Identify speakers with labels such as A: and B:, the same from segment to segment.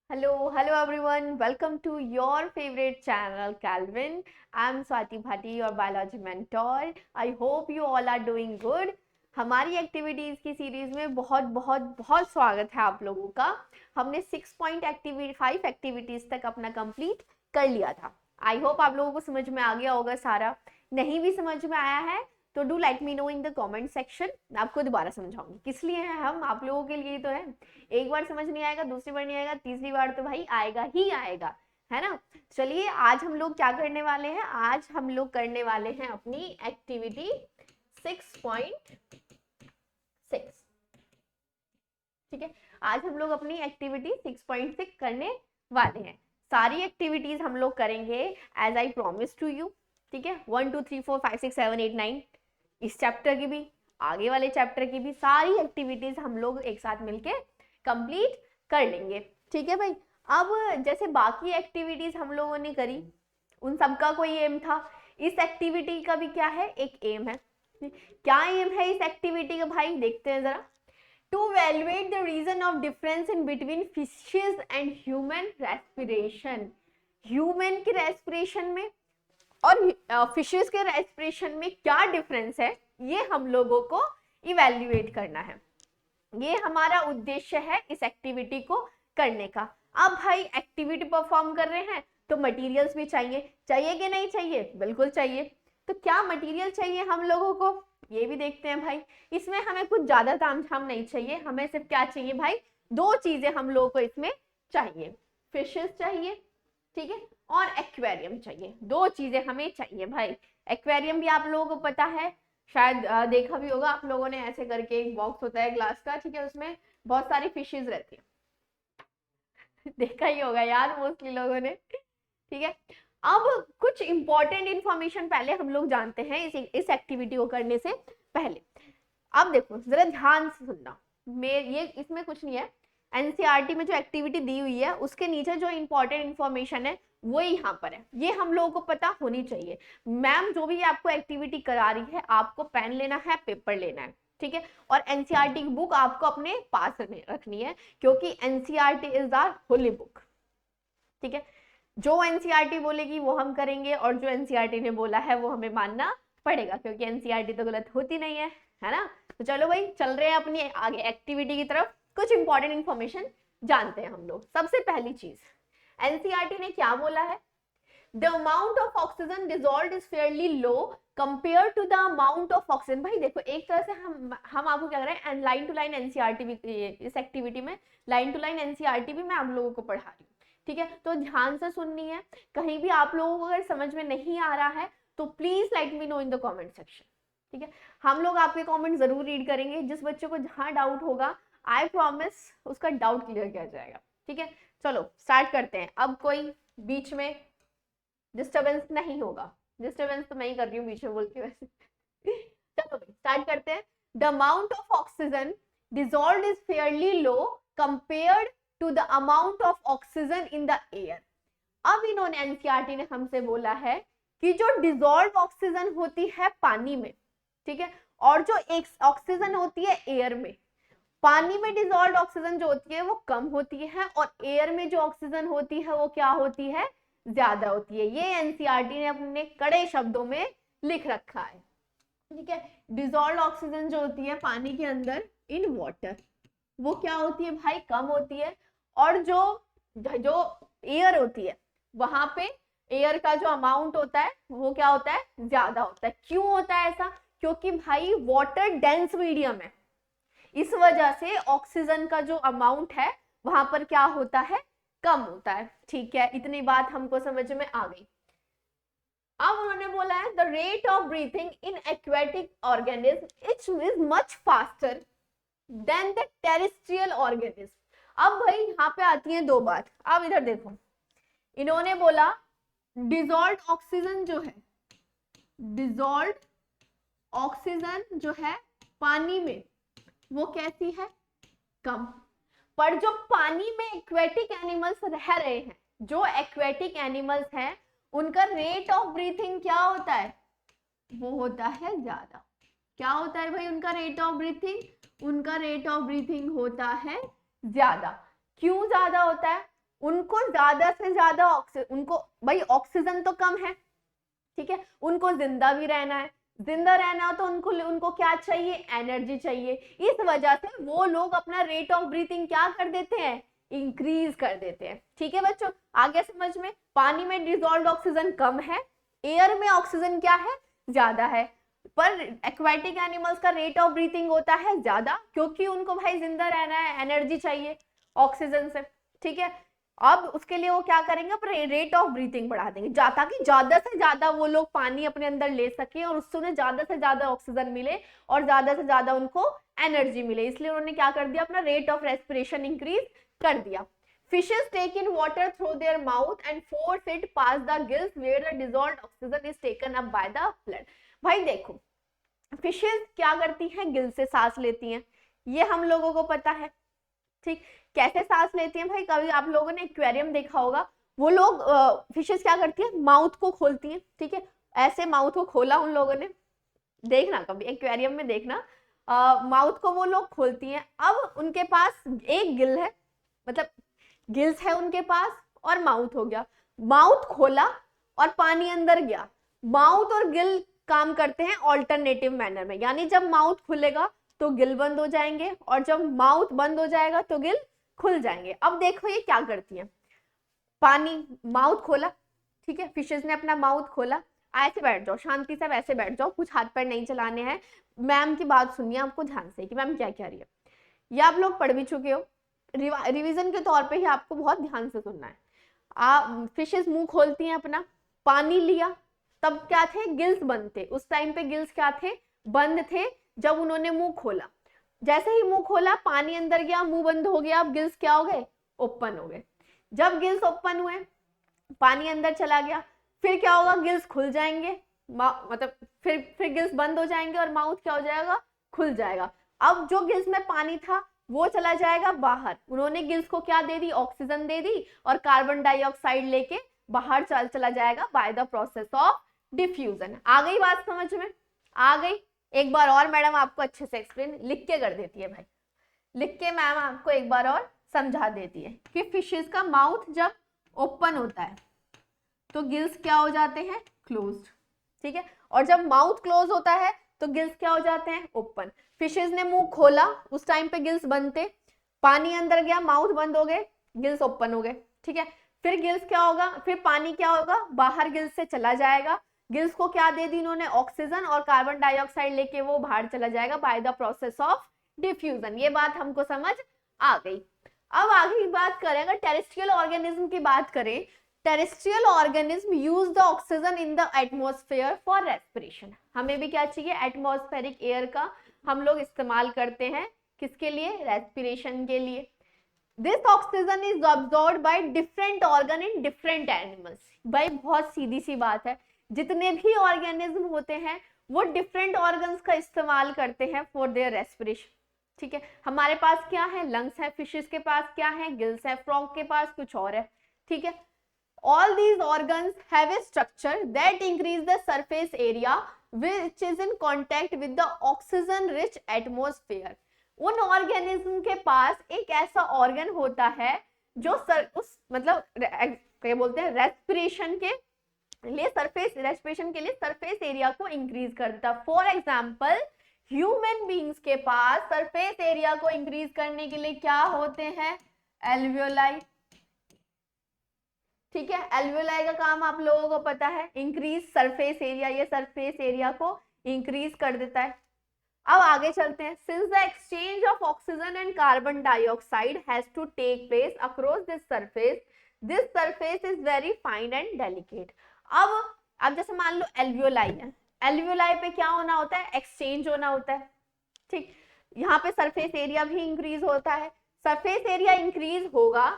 A: Hello everyone. Welcome to your favorite channel, Calvin. I'm Swati Bhatti, your biology mentor. I hope you all are doing good. हमारी activities की series में बहुत बहुत बहुत स्वागत है आप लोगों का। हमने 6.5 एक्टिविटीज तक अपना कंप्लीट कर लिया था। आई होप आप लोगों को समझ में आ गया होगा सारा। नहीं भी समझ में आया है तो do let me know in the comment section. मैं आपको दोबारा समझाऊंगी किस लिए है, हम आप लोगों के लिए तो है। एक बार समझ नहीं आएगा, दूसरी बार नहीं आएगा, तीसरी बार तो भाई आएगा ही आएगा, है ना। चलिए आज हम लोग क्या करने वाले हैं, आज हम लोग करने वाले हैं अपनी एक्टिविटी 6.6। ठीक है, आज हम लोग अपनी एक्टिविटी 6.6 करने वाले हैं। सारी एक्टिविटीज हम लोग करेंगे as I promise to you. ठीक है, 1 2 3 4 5 6 7 8 9 इस चैप्टर की भी, आगे वाले चैप्टर की भी सारी एक्टिविटीज हम लोग एक साथ मिलके कंप्लीट कर लेंगे। ठीक है भाई। अब जैसे बाकी एक्टिविटीज हम लोगों ने करी, उन सबका कोई एम था, इस एक्टिविटी का भी क्या है, एक एम है। क्या एम है इस एक्टिविटी का भाई, देखते हैं जरा। To evaluate the reason of difference in between fishes and human respiration। Human के रेस्पिरेशन में और फिशेस के रेस्पिरेशन में क्या डिफरेंस है, ये हम लोगों को इवेल्युएट करना है। ये हमारा उद्देश्य है इस एक्टिविटी को करने का। अब भाई एक्टिविटी परफॉर्म कर रहे हैं तो मटेरियल्स भी चाहिए, चाहिए कि नहीं चाहिए, बिल्कुल चाहिए। तो क्या मटेरियल चाहिए हम लोगों को, ये भी देखते हैं भाई। इसमें हमें कुछ ज्यादा तामझाम नहीं चाहिए, हमें सिर्फ क्या चाहिए भाई, दो चीजें हम लोगों को इसमें चाहिए। फिशेस चाहिए, ठीक है, और एक्वेरियम चाहिए। दो चीजें हमें चाहिए भाई। एक्वेरियम भी आप लोगों को पता है, शायद देखा भी होगा आप लोगों ने, ऐसे करके एक बॉक्स होता है ग्लास का, ठीक है, उसमें बहुत सारी फिशेज रहती है देखा ही होगा यार मोस्टली लोगों ने। ठीक है, अब कुछ इंपॉर्टेंट इंफॉर्मेशन पहले हम लोग जानते हैं इस एक्टिविटी को करने से पहले। अब देखो जरा ध्यान से सुनना, ये इसमें कुछ नहीं है, एनसीईआरटी में जो एक्टिविटी दी हुई है उसके नीचे जो इंपॉर्टेंट इंफॉर्मेशन है वो यहाँ पर है, ये हम लोगों को पता होनी चाहिए। मैम जो भी आपको एक्टिविटी करा रही है, आपको पेन लेना है, पेपर लेना है, ठीक है, और एनसीईआरटी की बुक आपको अपने पास रखनी है, क्योंकि NCERT is our holy book. ठीक है, जो एनसीईआरटी बोलेगी वो हम करेंगे, और जो एनसीईआरटी ने बोला है वो हमें मानना पड़ेगा, क्योंकि एनसीईआरटी तो गलत होती नहीं है ना। तो चलो भाई चल रहे हैं अपनी आगे एक्टिविटी की तरफ। कुछ इंपॉर्टेंट इंफॉर्मेशन जानते हैं हम लोग। सबसे पहली चीज, एनसीईआरटी ने क्या बोला है, the amount of oxygen dissolved is fairly low compare to the amount of oxygen. भाई देखो एक तरह से हम आपको क्या कर रहे हैं, लाइन टू लाइन एनसीईआरटी भी इस एक्टिविटी में, लाइन टू लाइन एनसीईआरटी भी मैं आप लोगों को पढ़ा रही हूँ। ठीक है, तो ध्यान से सुननी है। कहीं भी आप लोगों को अगर समझ में नहीं आ रहा है तो please let me know in the comment section. ठीक है, हम लोग आपके कमेंट जरूर रीड करेंगे। जिस बच्चे को जहां डाउट होगा, आई प्रॉमिस उसका डाउट क्लियर किया जाएगा। ठीक है, चलो स्टार्ट करते हैं। अब कोई बीच में डिस्टर्बेंस नहीं होगा, डिस्टर्बेंस तो मैं ही कर रही हूँ बीच में बोल के वैसे चलो स्टार्ट करते हैं। The amount of oxygen dissolved is fairly low compared to the amount of oxygen in the air. अब इन्होंने एनसीईआरटी ने हमसे बोला है कि जो डिजॉल्व ऑक्सीजन होती है पानी में, ठीक है, और जो एक ऑक्सीजन होती है एयर में, पानी में डिजॉल्व ऑक्सीजन जो होती है वो कम होती है, और एयर में जो ऑक्सीजन होती है वो क्या होती है, ज्यादा होती है। ये एनसीईआरटी ने अपने कड़े शब्दों में लिख रखा है। ठीक है, डिजॉल्व ऑक्सीजन जो होती है पानी के अंदर इन वाटर, वो क्या होती है भाई, कम होती है, और जो जो एयर होती है वहां पे एयर का जो अमाउंट होता है वो क्या होता है, ज्यादा होता है। क्यों होता है ऐसा, क्योंकि भाई वाटर डेंस मीडियम है, इस वजह से ऑक्सीजन का जो अमाउंट है वहां पर क्या होता है, कम होता है। ठीक है, इतनी बात हमको समझ में आ गई। अब उन्होंने बोला है the rate of breathing in aquatic organism is much faster than the terrestrial organism. अब भाई यहाँ पे आती है दो बात। अब इधर देखो, इन्होंने बोला डिजॉल्व ऑक्सीजन जो है, डिजॉल्व ऑक्सीजन जो है पानी में वो कैसी है, कम। पर जो पानी में एक्वेटिक एनिमल्स रह रहे हैं, जो एक्वेटिक एनिमल्स हैं, उनका रेट ऑफ ब्रीथिंग क्या होता है, वो होता है ज्यादा। क्या होता है भाई उनका रेट ऑफ ब्रीथिंग, उनका रेट ऑफ ब्रीथिंग होता है ज्यादा। क्यों ज्यादा होता है, उनको ज्यादा से ज्यादा उनको भाई ऑक्सीजन तो कम है, ठीक है, उनको जिंदा भी रहना है, जिंदा रहना हो तो उनको क्या चाहिए, एनर्जी चाहिए। इस वजह से वो लोग अपना रेट ऑफ ब्रीथिंग क्या कर देते हैं, इंक्रीज कर देते हैं। ठीक है बच्चों, आगे समझ में, पानी में डिसॉल्व्ड ऑक्सीजन कम है, एयर में ऑक्सीजन क्या है, ज्यादा है, पर एक्वाटिक एनिमल्स का रेट ऑफ ब्रीथिंग होता है ज्यादा, क्योंकि उनको भाई जिंदा रहना है, एनर्जी चाहिए ऑक्सीजन से। ठीक है, अब उसके लिए वो क्या करेंगे, अपने रेट ऑफ ब्रीथिंग बढ़ा देंगे, ताकि ज्यादा से ज्यादा वो लोग पानी अपने अंदर ले सके और उससे उन्हें ज्यादा से ज्यादा ऑक्सीजन मिले और ज्यादा से ज्यादा उनको एनर्जी मिले। इसलिए उन्होंने क्या कर दिया, अपना रेट ऑफ रेस्पिरेशन इंक्रीज कर दिया। Fishes take in water through their mouth and force it past the gills where the dissolved oxygen is taken up by the blood। भाई देखो, फिशेस क्या करती हैं, गिल से सांस लेती हैं, ये हम लोगों को पता है। ठीक, कैसे सांस लेती हैं भाई, कभी आप लोगों ने एक्वेरियम देखा होगा, वो लोग फिशेस क्या करती है, माउथ को खोलती हैं। ठीक है, ऐसे माउथ को खोला उन लोगों ने, देखना कभी एक्वेरियम में देखना, माउथ को वो लोग खोलती हैं। अब उनके पास एक गिल है, मतलब गिल्स है उनके पास और माउथ हो गया, माउथ खोला और पानी अंदर गया। माउथ और गिल काम करते हैं ऑल्टरनेटिव मैनर में, यानी जब माउथ खुलेगा तो गिल बंद हो जाएंगे और जब माउथ बंद हो जाएगा तो गिल खुल जाएंगे। अब देखो ये क्या करती है, पानी, माउथ खोला, ठीक है, फिशेस ने अपना माउथ खोला, ऐसे बैठ जाओ, शांति से वैसे बैठ जाओ, कुछ हाथ पैर नहीं चलाने हैं, मैम की बात सुनिए आपको ध्यान से कि मैम क्या कह रही है, ये आप लोग पढ़ भी चुके हो, रिवीजन के तौर पे ही आपको बहुत ध्यान से सुनना है। फिशेस मुंह खोलती हैं अपना, पानी लिया, तब क्या थे, गिल्स बंद थे, उस टाइम पे गिल्स क्या थे, बंद थे। जब उन्होंने मुंह खोला, जैसे ही मुंह खोला पानी अंदर गया, मुंह बंद हो गया, अब गिल्स क्या हो गए, ओपन हो गए। जब गिल्स ओपन हुए, पानी अंदर चला गया, फिर क्या होगा, गिल्स खुल जाएंगे, मतलब फिर गिल्स बंद हो जाएंगे और माउथ क्या हो जाएगा, खुल जाएगा। अब जो गिल्स में पानी था वो चला जाएगा बाहर, उन्होंने गिल्स को क्या दे दी, ऑक्सीजन दे दी और कार्बन डाइऑक्साइड लेके बाहर चला जाएगा by the process of diffusion. आ गई बात समझ में, आ गई। एक बार और मैडम आपको अच्छे से एक्सप्लेन लिख के कर देती है भाई, लिख के मैम आपको एक बार और समझा देती है कि फिशेस का माउथ जब ओपन होता है तो गिल्स क्या हो जाते हैं, क्लोज्ड। ठीक है, और जब माउथ क्लोज होता है तो गिल्स क्या हो जाते हैं, ओपन। फिशेस ने मुंह खोला, उस टाइम पे गिल्स बंद थे, पानी अंदर गया, माउथ बंद हो गए, गिल्स ओपन हो गए। ठीक है, फिर गिल्स क्या होगा, फिर पानी क्या होगा, बाहर गिल्स से चला जाएगा, गिल्स को क्या दे दी इन्होंने, ऑक्सीजन और कार्बन डाइऑक्साइड लेके वो बाहर चला जाएगा by the process of diffusion. ये बात हमको समझ आ गई। अब आगे बात करें, अगर टेरेस्ट्रियल ऑर्गेनिज्म की बात करें, terrestrial organism use the oxygen in the atmosphere for respiration. हमें भी क्या चाहिए, एटमॉस्फेरिक एयर का हम लोग इस्तेमाल करते हैं, किसके लिए, रेस्पिरेशन के लिए। This oxygen is absorbed by different organ in different animals. भाई बहुत सीधी सी बात है, जितने भी ऑर्गेनिज्म होते हैं वो डिफरेंट ऑर्गन्स का इस्तेमाल करते हैं फॉर देयर रेस्पिरेशन। ठीक है, हमारे पास क्या है, लंग्स है, फिशेस के पास क्या है, गिल्स है, फ्रॉग के पास कुछ और है। ठीक है, all these organs have a structure that increase the surface area which is in contact with the oxygen rich atmosphere। उन ऑर्गेनिज्म के पास एक ऐसा ऑर्गन होता है जो उस मतलब क्या बोलते हैं, रेस्पिरेशन के लिए सरफेस एरिया को इंक्रीज कर देता है। फॉर एग्जाम्पल ह्यूमन बींग्स के पास सरफेस एरिया को इंक्रीज करने के लिए क्या होते हैं, एल्वियोलाई। ठीक है, एल्वियोलाई का काम आप लोगों को पता है, इंक्रीज सरफेस एरिया, ये सरफेस एरिया को इंक्रीज कर देता है। अब आगे चलते हैं। Since the exchange of oxygen and carbon dioxide has to take place across this surface is very fine and delicate. अब जैसे मान लो एल्वियोलाई है, एल्वियोलाई पे क्या होना होता है, एक्सचेंज होना होता है। ठीक, यहाँ पे सरफेस एरिया भी इंक्रीज होता है। सरफेस एरिया इंक्रीज होगा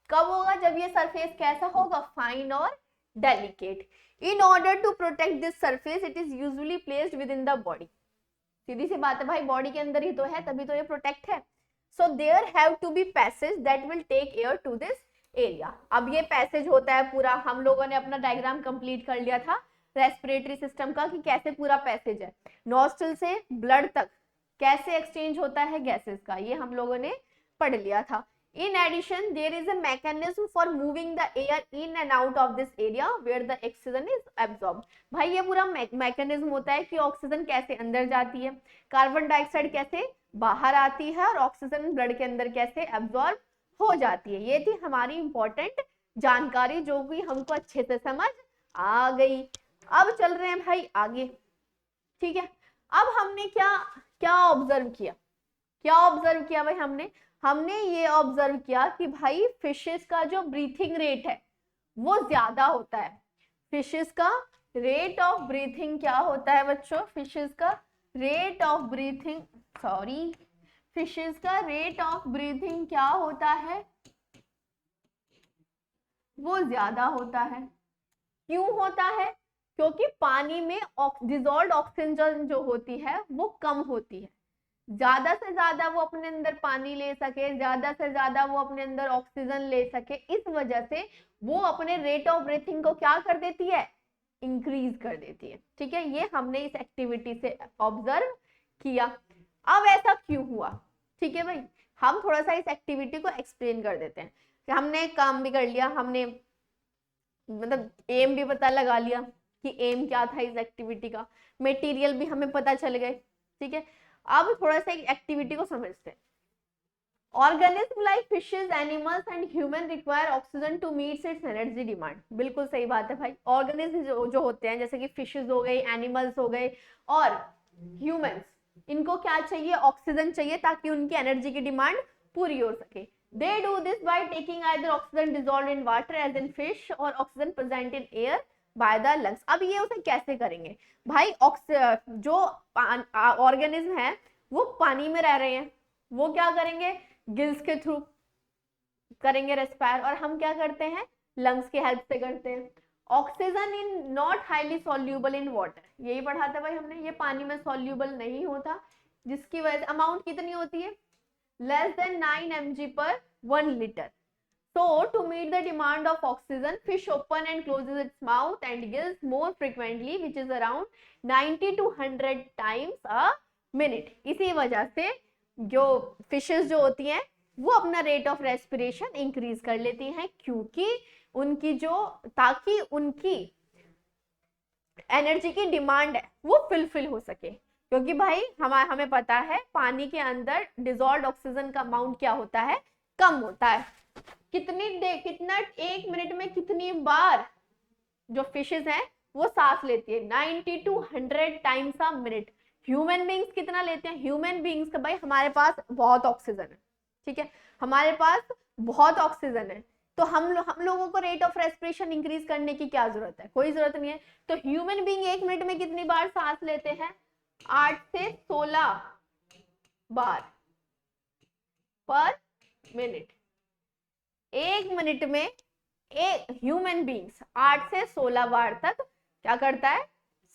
A: कब होगा, जब ये सरफेस कैसा होगा, फाइन और delicate. In order to protect this surface it is usually placed within the body. सीधी सी बात है भाई, बॉडी के अंदर ही तो है, तभी तो ये प्रोटेक्ट है। So there have to be passage that will take air to this area. अब ये पैसेज होता है पूरा, हम लोगों ने अपना डायग्राम कंप्लीट कर लिया था रेस्पिरेटरी सिस्टम का कि कैसे पूरा पैसेज है, नॉस्ट्रल से ब्लड तक कैसे एक्सचेंज होता है गैसेस का, ये हम लोगों ने पढ़ लिया था। In addition, there is a mechanism for moving the air in and out of this area where the oxygen is absorbed. भाई ये पूरा मैकेनिज्म होता है कि ऑक्सीजन कैसे अंदर जाती है, कार्बन डाइऑक्साइड कैसे बाहर आती है और ऑक्सीजन ब्लड के अंदर कैसे एब्जॉर्ब हो जाती है। ये थी हमारी इंपॉर्टेंट जानकारी जो भी हमको अच्छे से समझ आ गई। अब चल रहे हैं भाई आगे, ठीक है। अब हमने क्या क्या ऑब्जर्व किया, क्या ऑब्जर्व किया भाई हमने ये ऑब्जर्व किया कि भाई फिशेस का जो ब्रीथिंग रेट है वो ज्यादा होता है। फिशेस का रेट ऑफ ब्रीथिंग क्या होता है बच्चों, फिशेस का rate of breathing, sorry, fishes का रेट ऑफ ब्रीथिंग क्या होता है, वो ज्यादा होता है। क्यों होता है, क्योंकि पानी में डिजॉल्व्ड ऑक्सीजन जो होती है वो कम होती है। ज्यादा से ज्यादा वो अपने अंदर पानी ले सके, ज्यादा से ज्यादा वो अपने अंदर ऑक्सीजन ले सके, इस वजह से वो अपने रेट ऑफ ब्रीथिंग को क्या कर देती है, इंक्रीज कर देती है। ठीक है, ये हमने इस एक्टिविटी से ऑब्जर्व किया। अब ऐसा क्यों हुआ, ठीक है भाई, हम थोड़ा सा इस एक्टिविटी को एक्सप्लेन कर देते हैं। हमने काम भी कर लिया, हमने मतलब एम भी पता लगा लिया कि एम क्या था इस एक्टिविटी का, मटेरियल भी हमें पता चल गए, ठीक है। अब थोड़ा सा एक्टिविटी को समझते हैं। Organism like fishes, animals and human require oxygen to meet its energy demand. बिल्कुल सही बात है भाई, ऑर्गेनिज्म जो होते हैं जैसे कि फिशेस हो गए, एनिमल्स हो गए और ह्यूमंस, इनको क्या चाहिए, ऑक्सीजन चाहिए ताकि उनकी एनर्जी की डिमांड पूरी हो सके। They do this by taking either oxygen dissolved in water as in fish or oxygen present in air by the lungs। अब ये उसे कैसे करेंगे भाई, जो ऑर्गेनिज्म है वो पानी में रह रहे हैं, वो क्या करेंगे, गिल्स के थ्रू करेंगे रेस्पायर, और हम क्या करते हैं, लंग्स की हेल्प से करते हैं। Oxygen in not highly soluble in water, यही पढ़ा था भाई हमने, ये पानी में सॉल्यूबल नहीं होता, जिसकी वजह से अमाउंट कितनी होती है, less than 9 mg per 1 liter. So to meet the demand of oxygen, fish open and closes its mouth and gills more frequently, which is around 90 to 100 times a minute. इसी वजह से जो फिशेस जो होती हैं वो अपना रेट ऑफ रेस्पिरेशन इंक्रीज कर लेती हैं, क्योंकि उनकी जो, ताकि उनकी एनर्जी की डिमांड है वो फुलफिल हो सके। क्योंकि भाई हमें पता है पानी के अंदर डिजॉल्व्ड ऑक्सीजन का अमाउंट क्या होता है, कम होता है। कितना 1 मिनट में कितनी बार जो फिशेस हैं वो सांस लेती है, 90 to 100 times a minute. Human beings कितना लेते हैं, ह्यूमन बींग्स का भाई हमारे पास बहुत ऑक्सीजन है, ठीक है, हमारे पास बहुत ऑक्सीजन है, तो हम लोगों को रेट ऑफ रेस्पिरेशन इंक्रीज करने की क्या जरूरत है, कोई जरूरत नहीं है। तो ह्यूमन बींग 1 मिनट में कितनी बार सांस लेते हैं, 8 से 16 बार पर मिनट। 1 मिनट में एक ह्यूमन बींग्स 8 से 16 बार तक क्या करता है,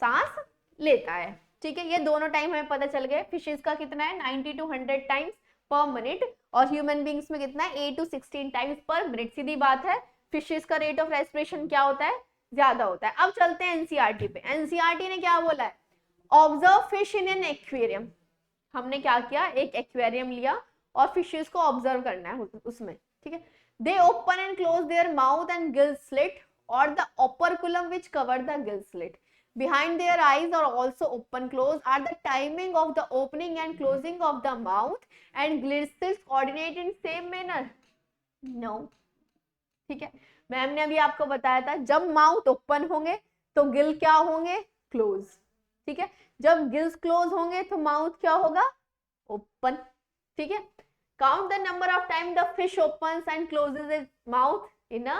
A: सांस लेता है, ठीक है। ये दोनों टाइम हमें पता चल गए। फिशेस का कितना है, 90 to 100 टाइम्स पर मिनट, और ह्यूमन बींग्स में कितना है, 8 to 16 टाइम्स पर मिनट। सीधी बात है, फिशेस का रेट ऑफ रेस्पिरेशन क्या होता है, ज्यादा होता है। अब चलते हैं एनसीईआरटी पे। एनसीईआरटी ने क्या बोला है, observe fish in an aquarium. हमने क्या किया, एक एक्वेरियम लिया और फिशेस को ऑब्जर्व करना है उसमें, ठीक है। They open and close their mouth and gill slit और the operculum which cover the gill slit behind their eyes are also open close are the timing of the opening and closing of the mouth and gill slits coordinate in same manner? No, ठीक है। Ma'am ने अभी आपको बताया था जब mouth open होंगे तो गिल क्या होंगे, क्लोज, ठीक है। जब गिल्स क्लोज होंगे तो माउथ क्या होगा, ओपन, ठीक है। Count the number of time the fish opens and closes its mouth in a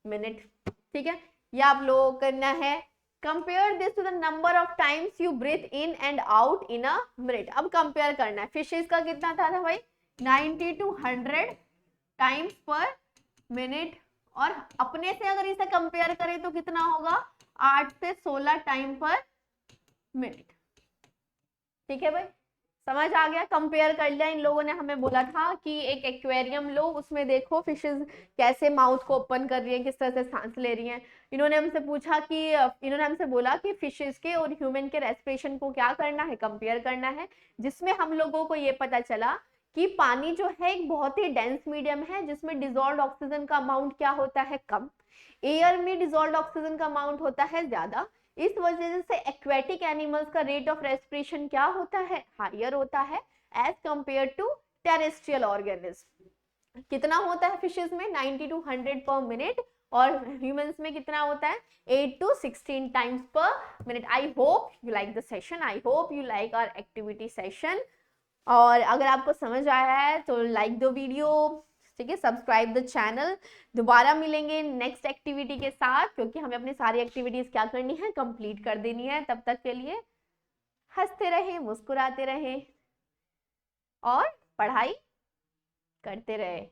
A: minute, ठीक है। ये आप लोगों को करना है। Compare this to the number of times you breathe in and out in a minute. अब कंपेयर करना है, फिशेस का कितना था भाई, 90 to 100 टाइम्स पर मिनट, और अपने से अगर इसे कंपेयर करें तो कितना होगा, 8 से 16 टाइम पर मिनट, ठीक है भाई, समझ आ गया। कंपेयर कर लिया। इन लोगों ने हमें बोला था कि एक एक्वेरियम लो, उसमें देखो फिशेस कैसे माउथ को ओपन कर रही हैं, किस तरह से सांस ले रही हैं। इन्होंने हमसे पूछा कि, इन्होंने हमसे बोला कि फिशेस के और ह्यूमन के रेस्पिरेशन को क्या करना है, कंपेयर करना है, जिसमें हम लोगों को ये पता चला कि पानी जो है एक बहुत ही डेंस मीडियम है जिसमें डिजोल्व ऑक्सीजन का अमाउंट क्या होता है, कम। एयर में डिजोल्व ऑक्सीजन का अमाउंट होता है ज्यादा। इस वजह से एक्वेटिक एनिमल्स का रेट ऑफ रेस्पिरेशन क्या होता है, हायर होता है as compare to terrestrial organism. कितना होता है फिशेस में, 90 to 100 पर मिनट, और ह्यूमंस में कितना होता है, 8 to 16 times per minute. I hope you like the session, I hope you like our activity session. और अगर आपको समझ आया है तो लाइक द वीडियो, ठीक है, सब्सक्राइब द चैनल। दोबारा मिलेंगे नेक्स्ट एक्टिविटी के साथ, क्योंकि हमें अपनी सारी एक्टिविटीज क्या करनी है, कंप्लीट कर देनी है। तब तक के लिए हंसते रहें, मुस्कुराते रहें और पढ़ाई करते रहे।